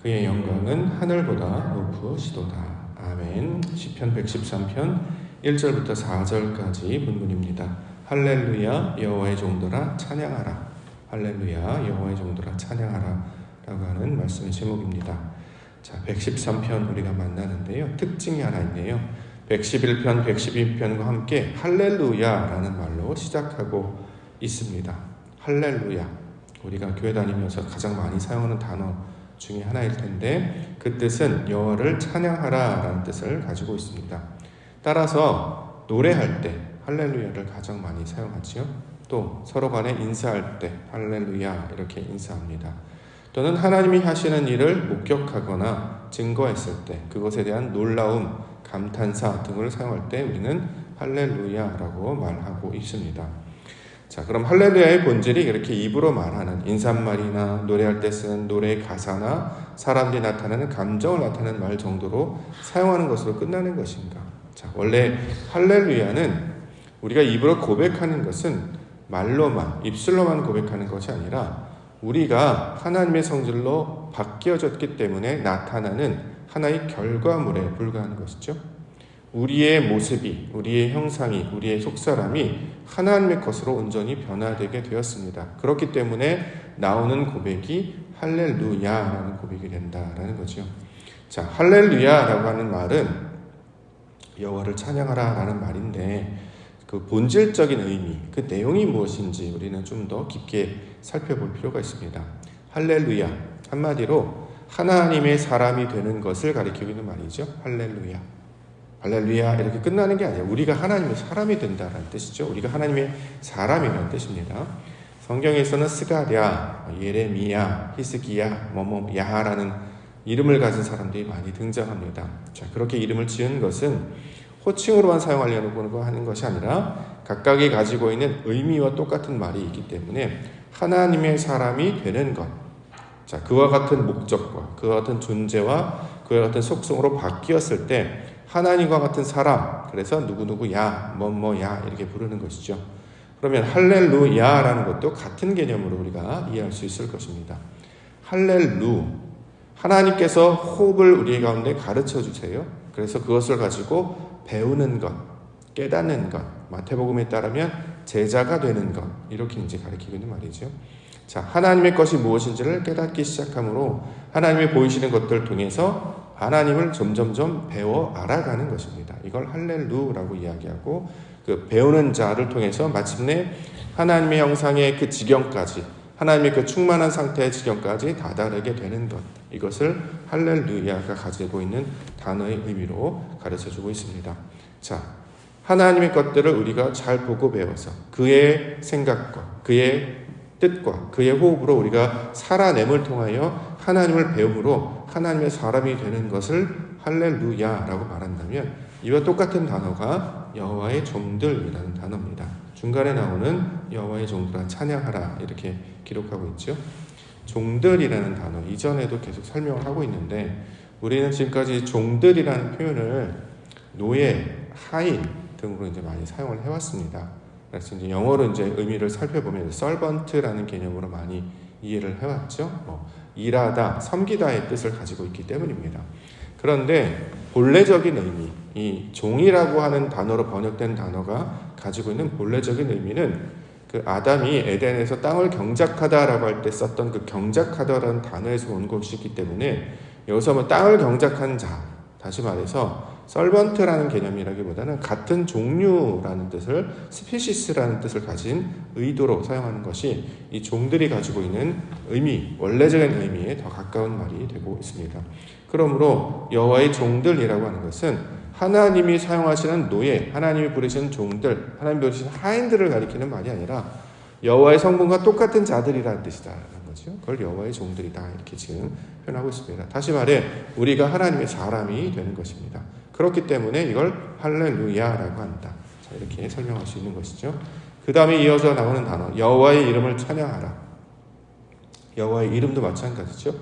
그의 영광은 하늘보다 높으시도다. 아멘. 시편 113편 1절부터 4절까지 본문입니다. 할렐루야 여호와의 종들아 찬양하라. 할렐루야 여호와의 종들아 찬양하라 라고 하는 말씀의 제목입니다. 자, 113편 우리가 만나는데요. 특징이 하나 있네요. 111편, 112편과 함께 할렐루야라는 말로 시작하고 있습니다. 할렐루야. 우리가 교회 다니면서 가장 많이 사용하는 단어 중에 하나일 텐데 그 뜻은 여호와를 찬양하라라는 뜻을 가지고 있습니다. 따라서 노래할 때 할렐루야를 가장 많이 사용하지요. 또 서로 간에 인사할 때 할렐루야 이렇게 인사합니다. 또는 하나님이 하시는 일을 목격하거나 증거했을 때 그것에 대한 놀라움, 감탄사 등을 사용할 때 우리는 할렐루야라고 말하고 있습니다. 자, 그럼 할렐루야의 본질이 이렇게 입으로 말하는 인사말이나 노래할 때 쓰는 노래의 가사나 사람들이 나타내는 감정을 나타내는 말 정도로 사용하는 것으로 끝나는 것인가? 자, 원래 할렐루야는 우리가 입으로 고백하는 것은 말로만, 입술로만 고백하는 것이 아니라 우리가 하나님의 성질로 바뀌어졌기 때문에 나타나는 하나의 결과물에 불과한 것이죠. 우리의 모습이, 우리의 형상이, 우리의 속사람이 하나님의 것으로 온전히 변화되게 되었습니다. 그렇기 때문에 나오는 고백이 할렐루야라는 고백이 된다라는 거죠. 자, 할렐루야라고 하는 말은 여호와를 찬양하라라는 말인데 그 본질적인 의미, 그 내용이 무엇인지 우리는 좀 더 깊게 살펴볼 필요가 있습니다. 할렐루야, 한마디로 하나님의 사람이 되는 것을 가리키고 있는 말이죠. 할렐루야. 할렐루야 이렇게 끝나는 게 아니라 우리가 하나님의 사람이 된다는 뜻이죠. 우리가 하나님의 사람이라는 뜻입니다. 성경에서는 스가랴, 예레미야, 히스기야, 야라는 이름을 가진 사람들이 많이 등장합니다. 자, 그렇게 이름을 지은 것은 호칭으로만 사용하려고 하는 것이 아니라 각각이 가지고 있는 의미와 똑같은 말이 있기 때문에 하나님의 사람이 되는 것, 자, 그와 같은 목적과 그와 같은 존재와 그와 같은 속성으로 바뀌었을 때 하나님과 같은 사람, 그래서 누구누구야, 뭐뭐야 이렇게 부르는 것이죠. 그러면 할렐루야라는 것도 같은 개념으로 우리가 이해할 수 있을 것입니다. 할렐루, 하나님께서 호흡을 우리 가운데 가르쳐 주세요. 그래서 그것을 가지고 배우는 것, 깨닫는 것, 마태복음에 따르면 제자가 되는 것, 이렇게 이제 가르치고 있는 말이죠. 자, 하나님의 것이 무엇인지를 깨닫기 시작함으로 하나님이 보이시는 것들을 통해서 하나님을 점점점 배워 알아가는 것입니다. 이걸 할렐루라고 이야기하고 그 배우는 자를 통해서 마침내 하나님의 형상의 그 지경까지 하나님의 그 충만한 상태의 지경까지 다다르게 되는 것, 이것을 할렐루야가 가지고 있는 단어의 의미로 가르쳐주고 있습니다. 자, 하나님의 것들을 우리가 잘 보고 배워서 그의 생각과 그의 뜻과 그의 호흡으로 우리가 살아냄을 통하여 하나님을 배움으로 하나님의 사람이 되는 것을 할렐루야라고 말한다면 이와 똑같은 단어가 여호와의 종들이라는 단어입니다. 중간에 나오는 여호와의 종들아 찬양하라 이렇게 기록하고 있죠. 종들이라는 단어 이전에도 계속 설명을 하고 있는데 우리는 지금까지 종들이라는 표현을 노예, 하인 등으로 이제 많이 사용을 해왔습니다. 그래서 이제 영어로 이제 의미를 살펴보면 servant라는 개념으로 많이 이해를 해왔죠. 일하다, 섬기다의 뜻을 가지고 있기 때문입니다. 그런데 본래적인 의미, 이 종이라고 하는 단어로 번역된 단어가 가지고 있는 본래적인 의미는 그 아담이 에덴에서 땅을 경작하다라고 할 때 썼던 그 경작하다라는 단어에서 온 것이기 때문에 여기서 뭐 땅을 경작한 자, 다시 말해서 서번트라는 개념이라기보다는 같은 종류라는 뜻을 스피시스라는 뜻을 가진 의도로 사용하는 것이 이 종들이 가지고 있는 의미, 원래적인 의미에 더 가까운 말이 되고 있습니다. 그러므로 여호와의 종들이라고 하는 것은 하나님이 사용하시는 노예, 하나님이 부르시는 종들, 하나님이 부르시는 하인들을 가리키는 말이 아니라 여호와의 성분과 똑같은 자들이라는 뜻이다라는 거죠. 그걸 여호와의 종들이다 이렇게 지금 표현하고 있습니다. 다시 말해 우리가 하나님의 사람이 되는 것입니다. 그렇기 때문에 이걸 할렐루야라고 한다. 자, 이렇게 설명할 수 있는 것이죠. 그 다음에 이어져 나오는 단어 여호와의 이름을 찬양하라. 여호와의 이름도 마찬가지죠.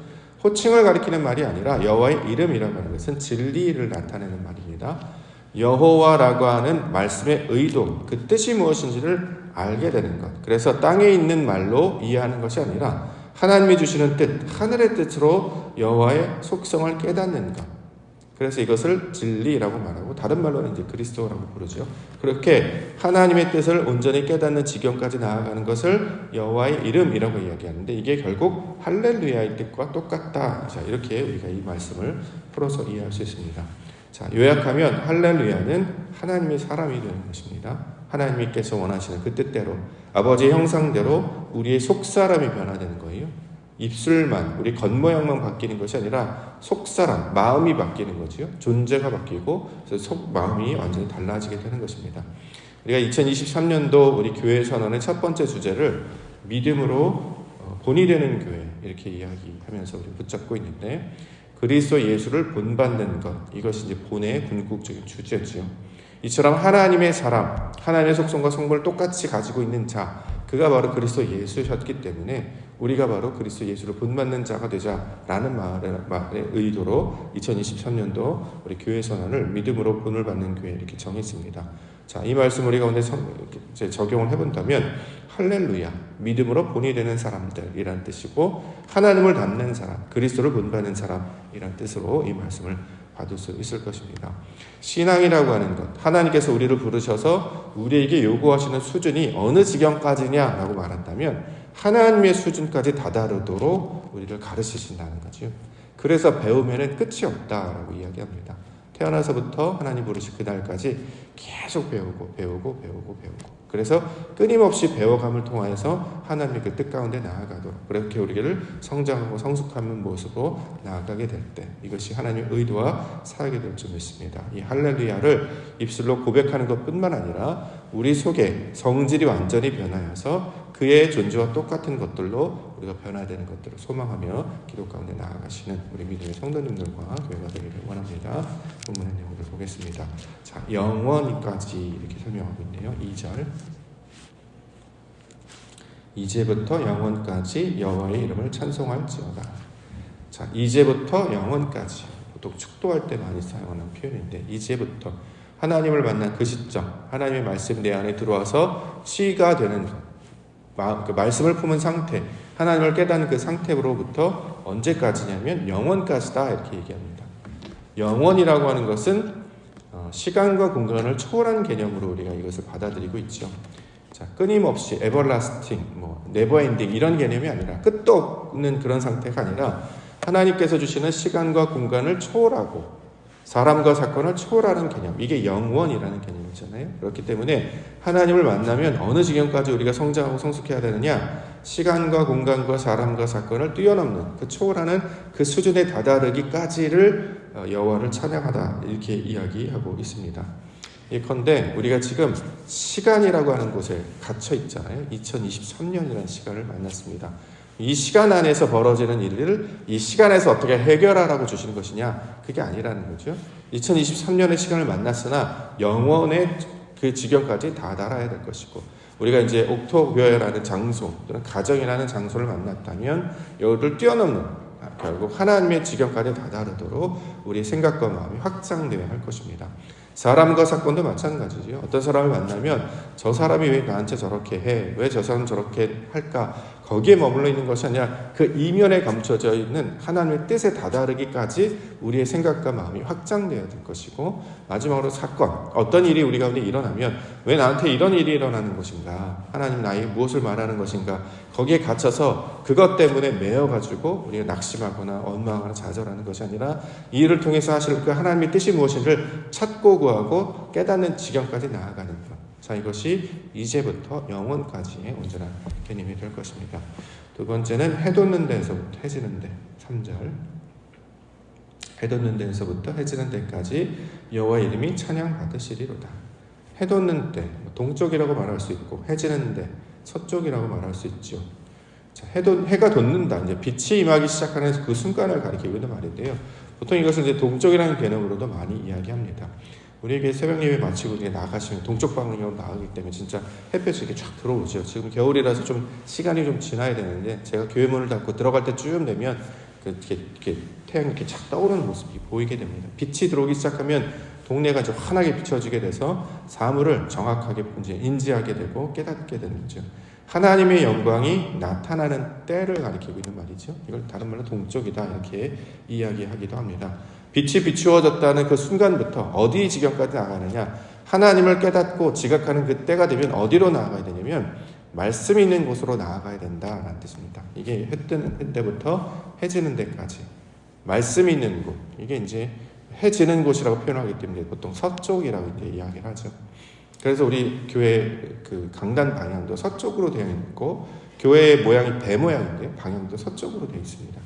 호칭을 가리키는 말이 아니라 여호와의 이름이라고 하는 것은 진리를 나타내는 말입니다. 여호와라고 하는 말씀의 의도, 그 뜻이 무엇인지를 알게 되는 것. 그래서 땅에 있는 말로 이해하는 것이 아니라 하나님이 주시는 뜻, 하늘의 뜻으로 여호와의 속성을 깨닫는 것. 그래서 이것을 진리라고 말하고 다른 말로는 이제 그리스도라고 부르죠. 그렇게 하나님의 뜻을 온전히 깨닫는 지경까지 나아가는 것을 여호와의 이름이라고 이야기하는데 이게 결국 할렐루야의 뜻과 똑같다. 자, 이렇게 우리가 이 말씀을 풀어서 이해할 수 있습니다. 자, 요약하면 할렐루야는 하나님의 사람이 되는 것입니다. 하나님께서 원하시는 그 뜻대로 아버지의 형상대로 우리의 속사람이 변화되는 거예요. 입술만, 우리 겉모양만 바뀌는 것이 아니라 속사람, 마음이 바뀌는 거죠. 존재가 바뀌고 그래서 마음이 완전히 달라지게 되는 것입니다. 우리가 2023년도 우리 교회 선언의 첫 번째 주제를 믿음으로 본이 되는 교회 이렇게 이야기하면서 우리 붙잡고 있는데 그리스도 예수를 본받는 것, 이것이 이제 본의 궁극적인 주제지요. 이처럼 하나님의 사람, 하나님의 속성과 성분을 똑같이 가지고 있는 자, 그가 바로 그리스도 예수셨기 때문에 우리가 바로 그리스도 예수를 본받는 자가 되자라는 말의 의도로 2023년도 우리 교회 선언을 믿음으로 본을 받는 교회 이렇게 정했습니다. 자, 이 말씀 우리가 오늘 적용을 해본다면 할렐루야, 믿음으로 본이 되는 사람들이란 뜻이고 하나님을 닮는 사람, 그리스도를 본받는 사람이란 뜻으로 이 말씀을 받을 수 있을 것입니다. 신앙이라고 하는 것, 하나님께서 우리를 부르셔서 우리에게 요구하시는 수준이 어느 지경까지냐라고 말한다면 하나님의 수준까지 다다르도록 우리를 가르치신다는 거죠. 그래서 배우면은 끝이 없다라고 이야기합니다. 태어나서부터 하나님 부르신 그날까지 계속 배우고. 그래서 끊임없이 배워감을 통하여서 하나님의 그 뜻 가운데 나아가도록 그렇게 우리를 성장하고 성숙하는 모습으로 나아가게 될 때 이것이 하나님의 의도와 사역이 될 줄 믿습니다. 이 할렐루야를 입술로 고백하는 것뿐만 아니라 우리 속에 성질이 완전히 변하여서 그의 존재와 똑같은 것들로 우리가 변화되는 것들을 소망하며 기도 가운데 나아가시는 우리 믿음의 성도님들과 교회가 되기를 원합니다. 본문의 내용을 보겠습니다. 자, 영원까지 이렇게 설명하고 있네요. 2절. 이제부터 영원까지 여호와의 이름을 찬송할지어다. 자, 이제부터 영원까지 보통 축도할 때 많이 사용하는 표현인데 이제부터 하나님을 만난 그 시점, 하나님의 말씀 내 안에 들어와서 씨가 되는 것, 그 말씀을 품은 상태, 하나님을 깨닫는 그 상태로부터 언제까지냐면 영원까지다 이렇게 얘기합니다. 영원이라고 하는 것은 시간과 공간을 초월한 개념으로 우리가 이것을 받아들이고 있죠. 자, 끊임없이 everlasting, neverending 이런 개념이 아니라 끝도 없는 그런 상태가 아니라 하나님께서 주시는 시간과 공간을 초월하고 사람과 사건을 초월하는 개념, 이게 영원이라는 개념이잖아요. 그렇기 때문에 하나님을 만나면 어느 지경까지 우리가 성장하고 성숙해야 되느냐, 시간과 공간과 사람과 사건을 뛰어넘는 그 초월하는 그 수준에 다다르기까지를 여호와를 찬양하다 이렇게 이야기하고 있습니다. 예컨대 우리가 지금 시간이라고 하는 곳에 갇혀 있잖아요. 2023년이라는 시간을 만났습니다. 이 시간 안에서 벌어지는 일을 이 시간에서 어떻게 해결하라고 주시는 것이냐, 그게 아니라는 거죠. 2023년의 시간을 만났으나 영원의 그 지경까지 다다라야 될 것이고, 우리가 이제 옥토교회라는 장소 또는 가정이라는 장소를 만났다면 여기를 뛰어넘는 결국 하나님의 지경까지 다다르도록 우리의 생각과 마음이 확장되어야 할 것입니다. 사람과 사건도 마찬가지죠. 어떤 사람을 만나면 저 사람이 왜 나한테 저렇게 해? 왜 저 사람은 저렇게 할까? 거기에 머물러 있는 것이 아니라 그 이면에 감춰져 있는 하나님의 뜻에 다다르기까지 우리의 생각과 마음이 확장되어야 될 것이고, 마지막으로 사건, 어떤 일이 우리 가운데 일어나면 왜 나한테 이런 일이 일어나는 것인가? 하나님 나에게 무엇을 말하는 것인가? 거기에 갇혀서 그것 때문에 매여가지고 우리가 낙심하거나 원망하거나 좌절하는 것이 아니라 이 일을 통해서 하실 그 하나님의 뜻이 무엇인지를 찾고 구하고 깨닫는 지경까지 나아가는 것. 자, 이것이 이제부터 영원까지의 온전한 개념이 될 것입니다. 두 번째는 해돋는 데에서부터 해지는 데, 3절. 해돋는 데에서부터 해지는 데까지 여호와의 이름이 찬양받으시리로다. 해돋는 때, 동쪽이라고 말할 수 있고, 해지는 데, 서쪽이라고 말할 수 있죠. 자, 해가 돋는다, 이제 빛이 임하기 시작하는 그 순간을 가리키고 있는 말인데요. 보통 이것을 이제 동쪽이라는 개념으로도 많이 이야기합니다. 우리에게 새벽 예배 마치고 이제 나가시면 동쪽 방향으로 나가기 때문에 진짜 햇볕이 이렇게 쫙 들어오죠. 지금 겨울이라서 좀 시간이 좀 지나야 되는데, 제가 교회 문을 닫고 들어갈 때쯤 되면 이렇게 태양이 이렇게 착 떠오르는 모습이 보이게 됩니다. 빛이 들어오기 시작하면 동네가 좀 환하게 비춰지게 돼서 사물을 정확하게 이제 인지하게 되고 깨닫게 되는 거죠. 하나님의 영광이 나타나는 때를 가리키고 있는 말이죠. 이걸 다른 말로 동쪽이다 이렇게 이야기하기도 합니다. 빛이 비추어졌다는 그 순간부터 어디 지경까지 나가느냐, 하나님을 깨닫고 지각하는 그 때가 되면 어디로 나아가야 되냐면 말씀이 있는 곳으로 나아가야 된다라는 뜻입니다. 이게 해 뜨는 때부터 해 지는 데까지 말씀이 있는 곳, 이게 이제 해 지는 곳이라고 표현하기 때문에 보통 서쪽이라고 이제 이야기를 하죠. 그래서 우리 교회 그 강단 방향도 서쪽으로 되어 있고, 교회의 모양이 배 모양인데 방향도 서쪽으로 되어 있습니다.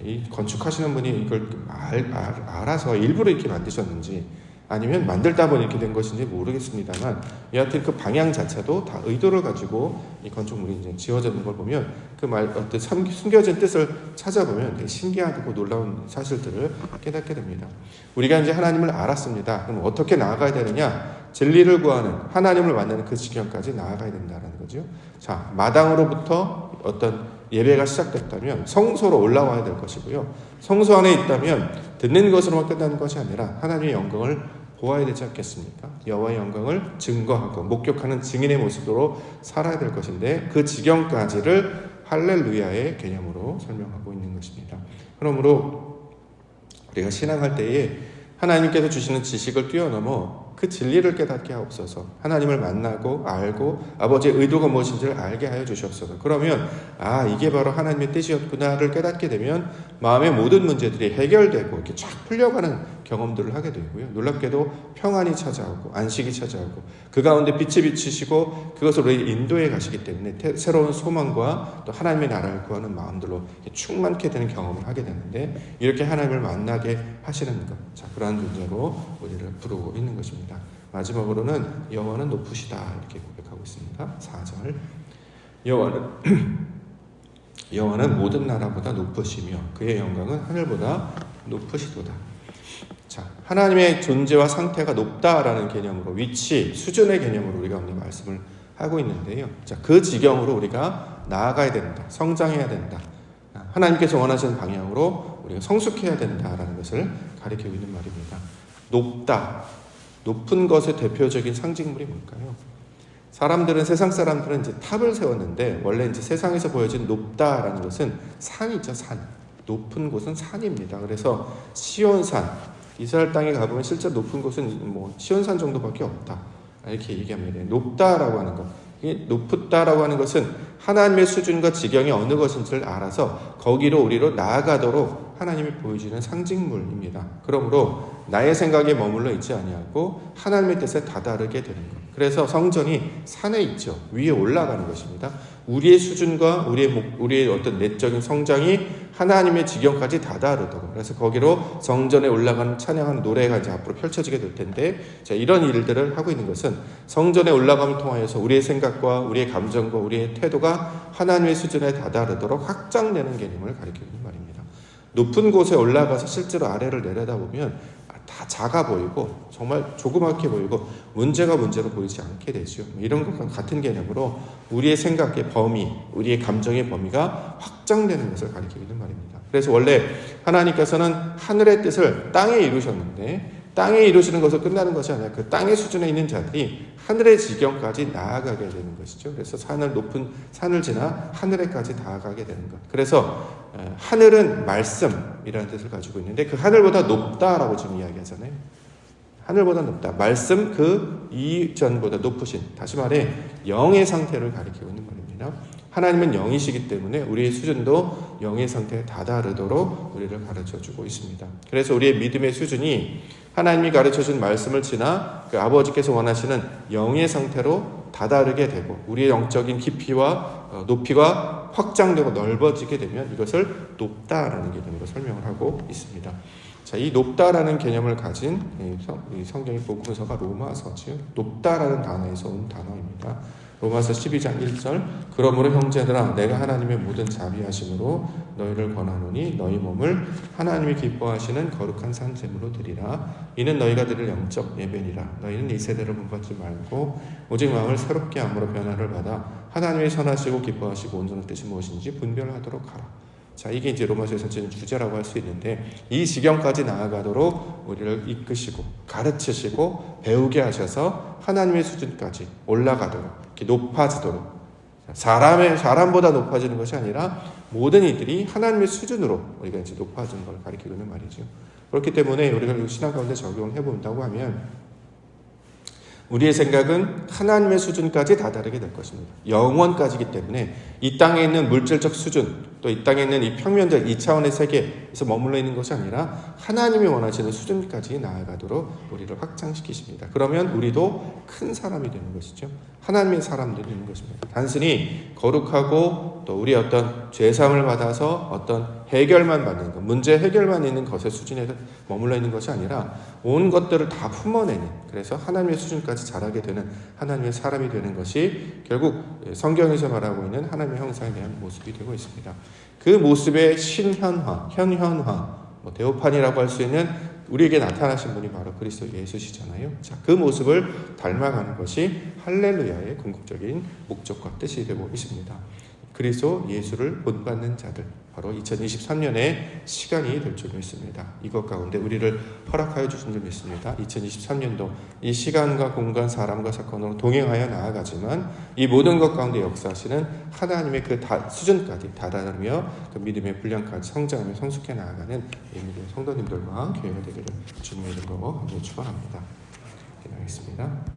이 건축하시는 분이 이걸 알아서 일부러 이렇게 만드셨는지 아니면 만들다 보니 이렇게 된 것인지 모르겠습니다만, 여하튼 그 방향 자체도 다 의도를 가지고 이 건축물이 이제 지어졌는 걸 보면 그 어떤 숨겨진 뜻을 찾아보면 되게 신기하고 놀라운 사실들을 깨닫게 됩니다. 우리가 이제 하나님을 알았습니다. 그럼 어떻게 나아가야 되느냐? 진리를 구하는, 하나님을 만나는 그 지경까지 나아가야 된다는 거죠. 자, 마당으로부터 어떤 예배가 시작됐다면 성소로 올라와야 될 것이고요. 성소 안에 있다면 듣는 것으로만 끝나는 것이 아니라 하나님의 영광을 보아야 되지 않겠습니까? 여호와의 영광을 증거하고 목격하는 증인의 모습으로 살아야 될 것인데, 그 지경까지를 할렐루야의 개념으로 설명하고 있는 것입니다. 그러므로 우리가 신앙할 때에 하나님께서 주시는 지식을 뛰어넘어 그 진리를 깨닫게 하옵소서. 하나님을 만나고 알고 아버지의 의도가 무엇인지를 알게 하여 주시옵소서. 그러면 이게 바로 하나님의 뜻이었구나를 깨닫게 되면 마음의 모든 문제들이 해결되고 이렇게 쫙 풀려가는 경험들을 하게 되고요. 놀랍게도 평안이 찾아오고 안식이 찾아오고 그 가운데 빛이 비치시고 그것을 우리 인도해 가시기 때문에 새로운 소망과 또 하나님의 나라를 구하는 마음들로 충만케 되는 경험을 하게 되는데, 이렇게 하나님을 만나게 하시는 것, 자, 그러한 존재로 우리를 부르고 있는 것입니다. 마지막으로는 여호와는 높으시다 이렇게 고백하고 있습니다. 4절, 여호와는 모든 나라보다 높으시며 그의 영광은 하늘보다 높으시도다. 자, 하나님의 존재와 상태가 높다라는 개념으로, 위치, 수준의 개념으로 우리가 오늘 말씀을 하고 있는데요. 자, 그 지경으로 우리가 나아가야 된다, 성장해야 된다, 하나님께서 원하시는 방향으로 우리가 성숙해야 된다라는 것을 가리키고 있는 말입니다. 높다, 높은 것의 대표적인 상징물이 뭘까요? 세상 사람들은 이제 탑을 세웠는데, 원래 이제 세상에서 보여진 높다라는 것은 산이죠, 산. 높은 곳은 산입니다. 그래서 시온산, 이스라엘 땅에 가보면 실제 높은 곳은 시온산 정도밖에 없다, 이렇게 얘기합니다. 높다라고 하는 것, 이게 높다라고 하는 것은 하나님의 수준과 지경이 어느 것인지를 알아서 거기로 우리로 나아가도록 하나님이 보여주는 상징물입니다. 그러므로 나의 생각에 머물러 있지 아니하고 하나님의 뜻에 다다르게 되는 것. 그래서 성전이 산에 있죠. 위에 올라가는 것입니다. 우리의 수준과 우리의 어떤 내적인 성장이 하나님의 지경까지 다다르도록, 그래서 거기로 성전에 올라가는 찬양하는 노래가 이제 앞으로 펼쳐지게 될 텐데, 자, 이런 일들을 하고 있는 것은 성전에 올라감을 통하여서 우리의 생각과 우리의 감정과 우리의 태도가 하나님의 수준에 다다르도록 확장되는 개념을 가리키는 말입니다. 높은 곳에 올라가서 실제로 아래를 내려다보면 다 작아 보이고 정말 조그맣게 보이고 문제가 문제로 보이지 않게 되죠. 이런 것과 같은 개념으로 우리의 생각의 범위, 우리의 감정의 범위가 확장되는 것을 가리키고 있는 말입니다. 그래서 원래 하나님께서는 하늘의 뜻을 땅에 이루셨는데, 땅에 이루시는 것을 끝나는 것이 아니라 그 땅의 수준에 있는 자들이 하늘의 지경까지 나아가게 되는 것이죠. 그래서 높은 산을 지나 하늘에까지 나아가게 되는 것. 그래서 하늘은 말씀이라는 뜻을 가지고 있는데, 그 하늘보다 높다라고 지금 이야기하잖아요. 하늘보다 높다. 말씀 그 이전보다 높으신, 다시 말해 영의 상태를 가리키고 있는 말입니다. 하나님은 영이시기 때문에 우리의 수준도 영의 상태에 다다르도록 우리를 가르쳐주고 있습니다. 그래서 우리의 믿음의 수준이 하나님이 가르쳐준 말씀을 지나 그 아버지께서 원하시는 영의 상태로 다다르게 되고, 우리의 영적인 깊이와 높이가 확장되고 넓어지게 되면 이것을 높다라는 개념으로 설명을 하고 있습니다. 자, 이 높다라는 개념을 가진 이 성경의 복음서가 로마서죠. 높다라는 단어에서 온 단어입니다. 로마서 12장 1절, 그러므로 형제들아 내가 하나님의 모든 자비하심으로 너희를 권하노니 너희 몸을 하나님이 기뻐하시는 거룩한 산제물로 드리라. 이는 너희가 드릴 영적 예배니라. 너희는 이 세대를 본받지 말고 오직 마음을 새롭게 함으로 변화를 받아 하나님의 선하시고 기뻐하시고 온전한 뜻이 무엇인지 분별하도록 하라. 자, 이게 이제 로마서에서 지금 주제라고 할 수 있는데, 이 지경까지 나아가도록 우리를 이끄시고 가르치시고 배우게 하셔서 하나님의 수준까지 올라가도록, 이렇게 높아지도록, 사람보다 높아지는 것이 아니라 모든 이들이 하나님의 수준으로 우리가 이제 높아지는 걸 가리키고 있는 말이죠. 그렇기 때문에 우리가 신앙 가운데 적용을 해본다고 하면 우리의 생각은 하나님의 수준까지 다다르게 될 것입니다. 영원까지기 때문에 이 땅에 있는 물질적 수준, 또 이 땅에 있는 이 평면적 2차원의 세계에서 머물러 있는 것이 아니라 하나님이 원하시는 수준까지 나아가도록 우리를 확장시키십니다. 그러면 우리도 큰 사람이 되는 것이죠. 하나님의 사람들이 되는 것입니다. 단순히 거룩하고 또 우리 어떤 죄사함을 받아서 어떤 해결만 받는 것, 문제 해결만 있는 것의 수준에 머물러 있는 것이 아니라 온 것들을 다 품어내는, 그래서 하나님의 수준까지 자라게 되는 하나님의 사람이 되는 것이 결국 성경에서 말하고 있는 하나님의 형상에 대한 모습이 되고 있습니다. 그 모습의 신현화, 현현화, 대오판이라고 할 수 있는 우리에게 나타나신 분이 바로 그리스도 예수시잖아요. 자, 그 모습을 닮아가는 것이 할렐루야의 궁극적인 목적과 뜻이 되고 있습니다. 그리스도 예수를 본받는 자들, 바로 2023년의 시간이 될 줄 믿습니다. 이것 가운데 우리를 허락하여 주신 줄 믿습니다. 2023년도 이 시간과 공간, 사람과 사건으로 동행하여 나아가지만 이 모든 것 가운데 역사하시는 하나님의 그 수준까지 다다르며 그 믿음의 분량까지 성장하며 성숙해 나아가는 믿음의 성도님들과 교회가 되기를 주님의 이름으로 축원합니다. 기도하겠습니다.